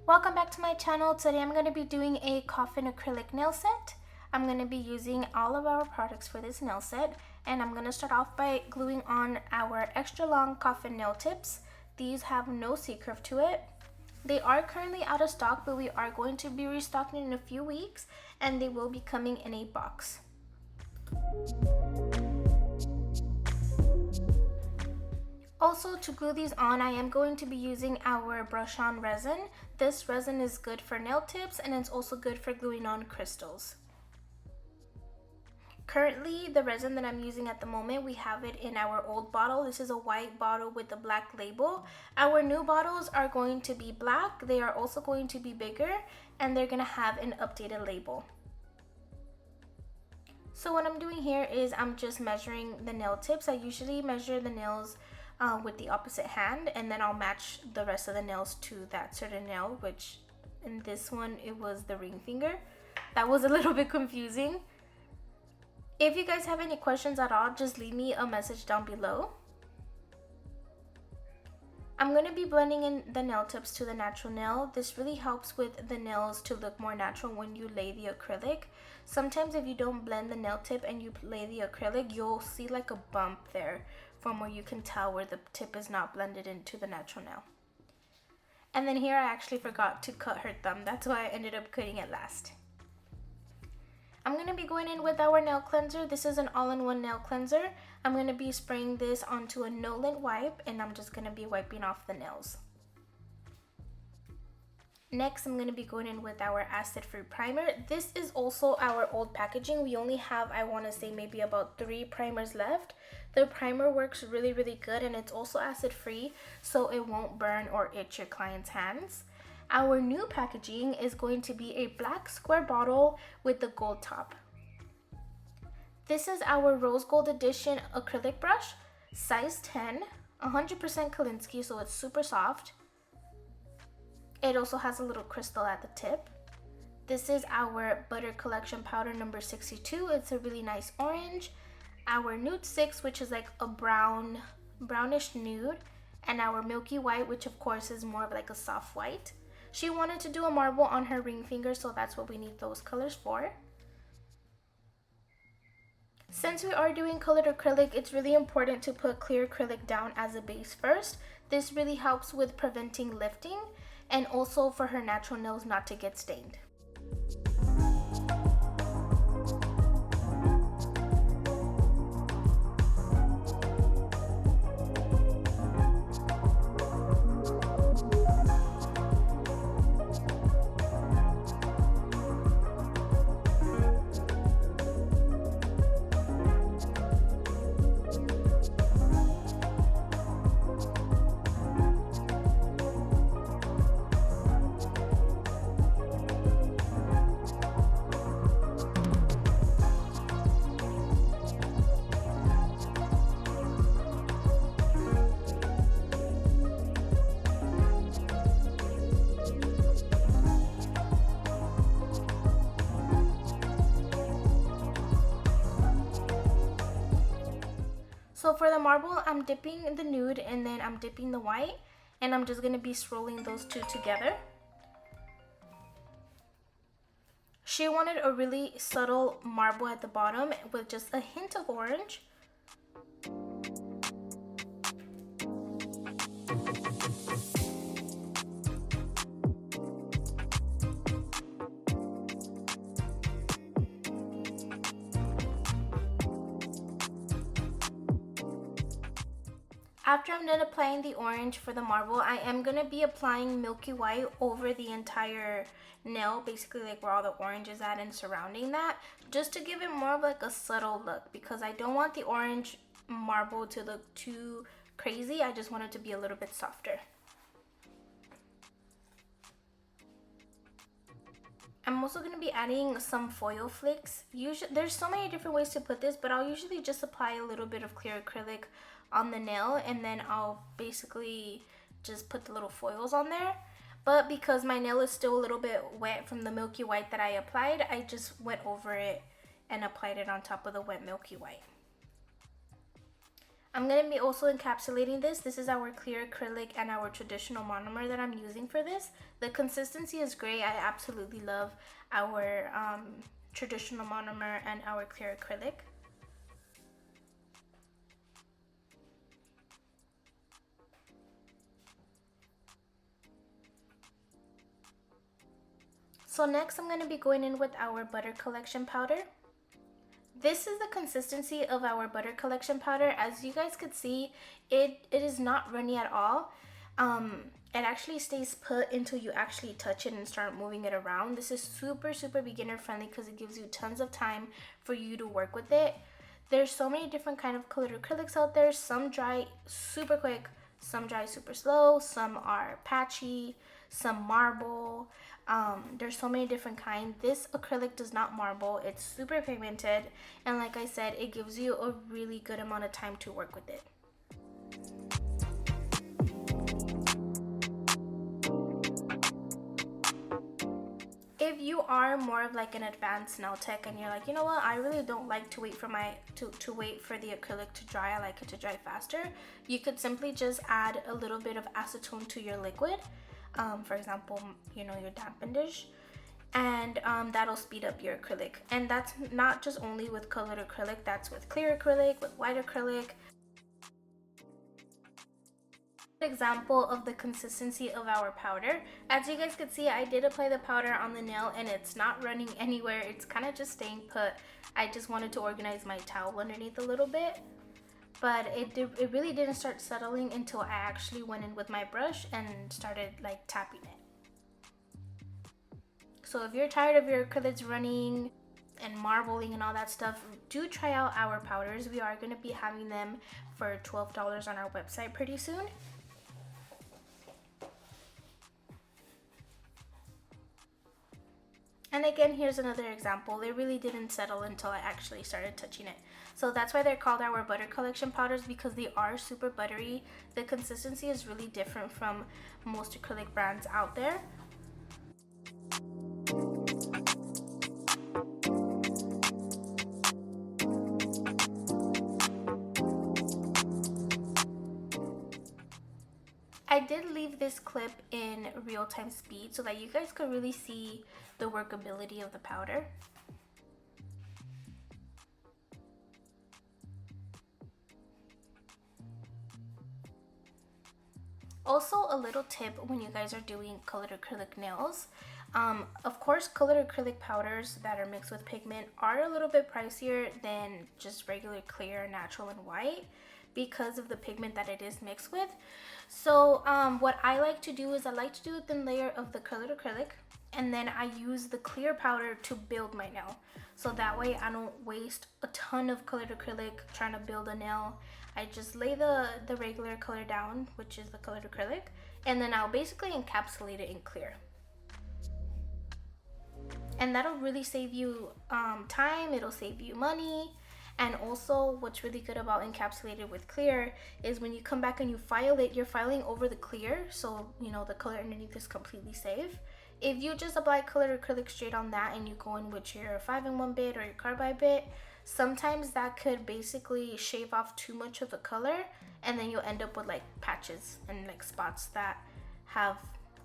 Welcome back to my channel. Today I'm going to be doing a Coffin acrylic nail set. I'm going to be using all of our products for this nail set, and I'm going to start off by gluing on our extra long Coffin nail tips. These have no C-curve to it. They are currently out of stock, but we are going to be restocking in a few weeks, and they will be coming in a box. Also, to glue these on, I am going to be using our brush-on resin. This resin is good for nail tips, and it's also good for gluing on crystals. Currently, the resin that I'm using at the moment, we have it in our old bottle. This is a white bottle with a black label. Our new bottles are going to be black. They are also going to be bigger, and they're going to have an updated label. So what I'm doing here is I'm just measuring the nail tips. I usually measure the nails with the opposite hand, and then I'll match the rest of the nails to that certain nail, which in this one it was the ring finger. That was a little bit confusing. If you guys have any questions at all, just leave me a message down below. I'm going to be blending in the nail tips to the natural nail. This really helps with the nails to look more natural when you lay the acrylic. Sometimes if you don't blend the nail tip and you lay the acrylic, you'll see like a bump there from where you can tell where the tip is not blended into the natural nail. And then here I actually forgot to cut her thumb. That's why I ended up cutting it last. I'm going to be going in with our nail cleanser. This is an all-in-one nail cleanser. I'm going to be spraying this onto a no-lint wipe, and I'm just going to be wiping off the nails. Next, I'm going to be going in with our acid-free primer. This is also our old packaging. We only have, I want to say, maybe about 3 primers left. The primer works really, really good, and it's also acid-free, so it won't burn or itch your client's hands. Our new packaging is going to be a black square bottle with the gold top. This is our rose gold edition acrylic brush, size 10, 100% Kolinsky, so it's super soft. It also has a little crystal at the tip. This is our butter collection powder number 62. It's a really nice orange. Our nude 6, which is like a brownish nude, and our milky white, which of course is more of like a soft white. She wanted to do a marble on her ring finger, so that's what we need those colors for. Since we are doing colored acrylic, it's really important to put clear acrylic down as a base first. This really helps with preventing lifting and also for her natural nails not to get stained. So for the marble, I'm dipping the nude and then I'm dipping the white, and I'm just going to be swirling those two together. She wanted a really subtle marble at the bottom with just a hint of orange. After I'm done applying the orange for the marble, I am going to be applying milky white over the entire nail, basically like where all the orange is at and surrounding that, just to give it more of like a subtle look, because I don't want the orange marble to look too crazy. I just want it to be a little bit softer. I'm also going to be adding some foil flakes. There's so many different ways to put this, but I'll usually just apply a little bit of clear acrylic on the nail, and then I'll basically just put the little foils on there. But because my nail is still a little bit wet from the milky white that I applied, I just went over it and applied it on top of the wet milky white. I'm going to be also encapsulating this. This is our clear acrylic and our traditional monomer that I'm using for this. The consistency is great. I absolutely love our traditional monomer and our clear acrylic. So next I'm going to be going in with our butter collection powder. This is the consistency of our butter collection powder. As you guys could see, it is not runny at all. It actually stays put until you actually touch it and start moving it around. This is super beginner friendly because it gives you tons of time for you to work with it. There's so many different kind of colored acrylics out there. Some dry super quick, some dry super slow, some are patchy, some marble. There's so many different kinds. This acrylic does not marble. It's super pigmented, and like I said, it gives you a really good amount of time to work with it. If you are more of like an advanced nail tech and you're like, you know what, I really don't like to wait for to wait for the acrylic to dry, I like it to dry faster, you could simply just add a little bit of acetone to your liquid, for example, you know, your dampen dish, and that'll speed up your acrylic. And that's not just only with colored acrylic, that's with clear acrylic, with white acrylic. Example of the consistency of our powder. As you guys could see, I did apply the powder on the nail and it's not running anywhere. It's kind of just staying put. I just wanted to organize my towel underneath a little bit, but it really didn't start settling until I actually went in with my brush and started like tapping it. So if you're tired of your acrylics running and marbling and all that stuff, do try out our powders. We are going to be having them for $12 on our website pretty soon. And again, here's another example. They really didn't settle until I actually started touching it. So that's why they're called our butter collection powders, because they are super buttery. The consistency is really different from most acrylic brands out there. I did leave this clip in real-time speed so that you guys could really see the workability of the powder. Also, a little tip when you guys are doing colored acrylic nails. Of course, colored acrylic powders that are mixed with pigment are a little bit pricier than just regular clear, natural, and white because of the pigment that it is mixed with. So what I like to do is I like to do a thin layer of the colored acrylic, and then I use the clear powder to build my nail. So that way I don't waste a ton of colored acrylic trying to build a nail. I just lay the regular color down, which is the colored acrylic, and then I'll basically encapsulate it in clear. And that'll really save you time, it'll save you money. And also what's really good about encapsulated with clear is when you come back and you file it, you're filing over the clear, so you know the color underneath is completely safe. If you just apply colored acrylic straight on that and you go in with your 5-in-1 bit or your carbide bit, sometimes that could basically shave off too much of the color, and then you'll end up with like patches and like spots that have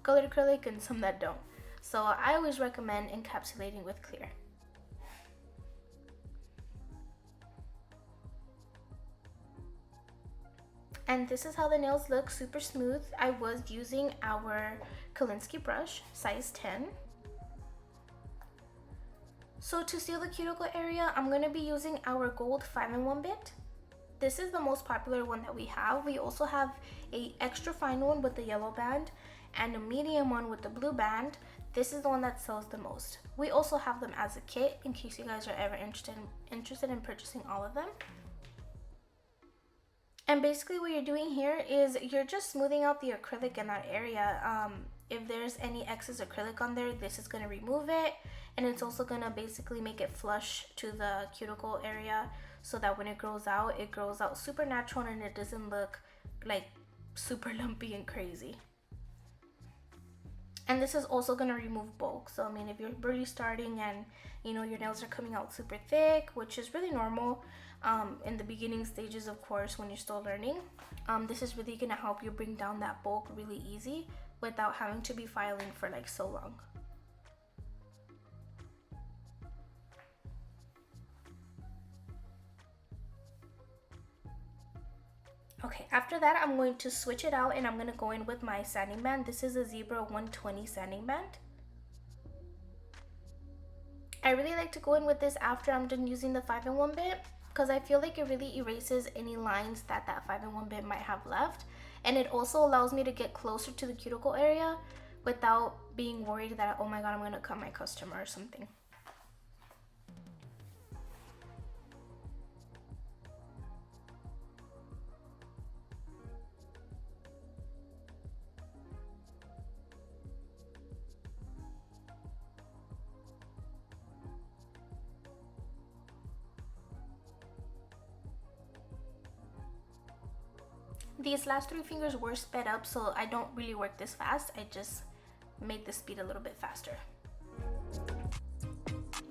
colored acrylic and some that don't. So I always recommend encapsulating with clear. And this is how the nails look, super smooth. I was using our Kolinsky brush, size 10. So to seal the cuticle area, I'm going to be using our gold 5-in-1 bit. This is the most popular one that we have. We also have a extra fine one with the yellow band and a medium one with the blue band. This is the one that sells the most. We also have them as a kit in case you guys are ever interested in purchasing all of them. And basically what you're doing here is you're just smoothing out the acrylic in that area. If there's any excess acrylic on there, this is going to remove it. And it's also going to basically make it flush to the cuticle area so that when it grows out super natural and it doesn't look like super lumpy and crazy. And this is also going to remove bulk. So I mean, if you're really starting and you know your nails are coming out super thick, which is really normal, in the beginning stages, of course, when you're still learning. This is really gonna help you bring down that bulk really easy without having to be filing for like so long. Okay, after that, I'm going to switch it out and I'm going to go in with my sanding band. This is a Zebra 120 sanding band. I really like to go in with this after I'm done using the 5-in-1 bit because I feel like it really erases any lines that 5-in-1 bit might have left. And it also allows me to get closer to the cuticle area without being worried that, oh my god, I'm going to cut my customer or something. These last 3 fingers were sped up, so I don't really work this fast. I just make the speed a little bit faster.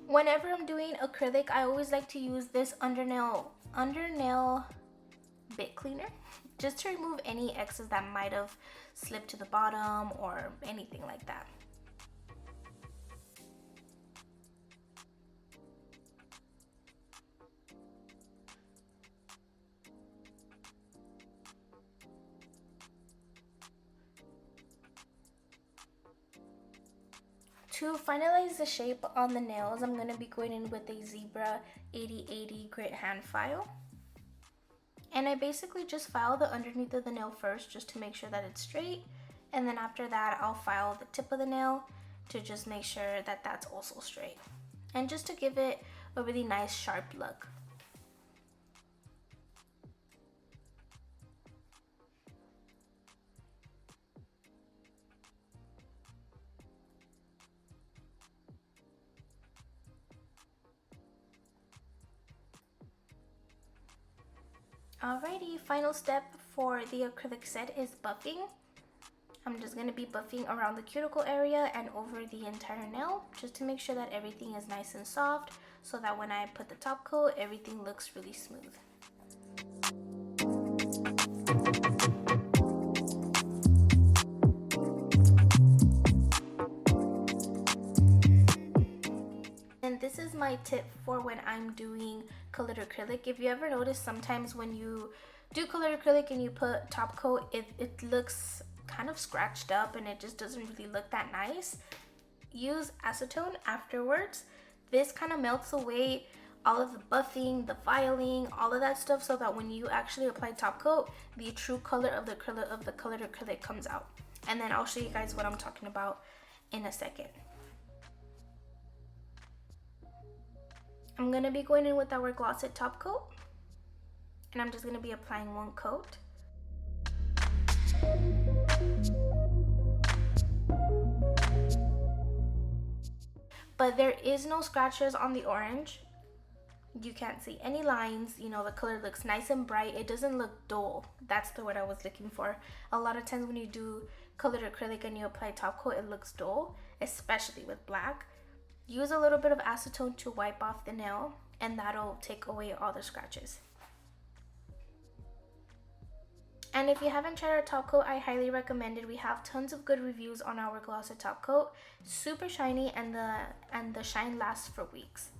Whenever I'm doing acrylic, I always like to use this undernail bit cleaner just to remove any excess that might have slipped to the bottom or anything like that. To finalize the shape on the nails, I'm going to be going in with a Zebra 8080 grit hand file. And I basically just file the underneath of the nail first just to make sure that it's straight. And then after that, I'll file the tip of the nail to just make sure that that's also straight. And just to give it a really nice sharp look. Alrighty, final step for the acrylic set is buffing. I'm just going to be buffing around the cuticle area and over the entire nail just to make sure that everything is nice and soft so that when I put the top coat, everything looks really smooth. And this is my tip for when I'm doing colored acrylic. If you ever notice, sometimes when you do colored acrylic and you put top coat, it looks kind of scratched up and it just doesn't really look that nice. Use acetone afterwards. This kind of melts away all of the buffing, the filing, all of that stuff, so that when you actually apply top coat, the true color of the colored acrylic comes out. And then I'll show you guys what I'm talking about in a second. I'm going to be going in with our glossed top coat, and I'm just going to be applying 1 coat. But there is no scratches on the orange. You can't see any lines. You know, the color looks nice and bright. It doesn't look dull. That's the word I was looking for. A lot of times when you do colored acrylic and you apply top coat, it looks dull, especially with black. Use a little bit of acetone to wipe off the nail, and that'll take away all the scratches. And if you haven't tried our top coat, I highly recommend it. We have tons of good reviews on our glossy top coat. Super shiny, and the shine lasts for weeks.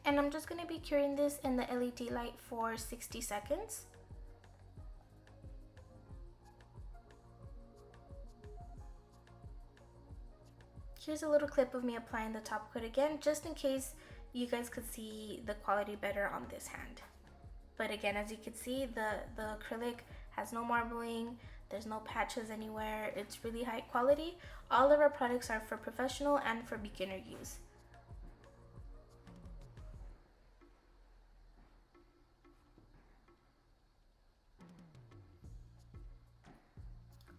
And I'm just going to be curing this in the LED light for 60 seconds. Here's a little clip of me applying the top coat again, just in case you guys could see the quality better on this hand. But again, as you can see, the acrylic has no marbling, there's no patches anywhere, it's really high quality. All of our products are for professional and for beginner use.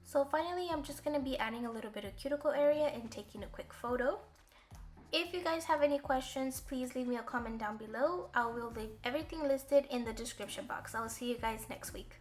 So finally, I'm just going to be adding a little bit of cuticle area and taking a quick photo. If you guys have any questions, please leave me a comment down below. I will leave everything listed in the description box. I will see you guys next week.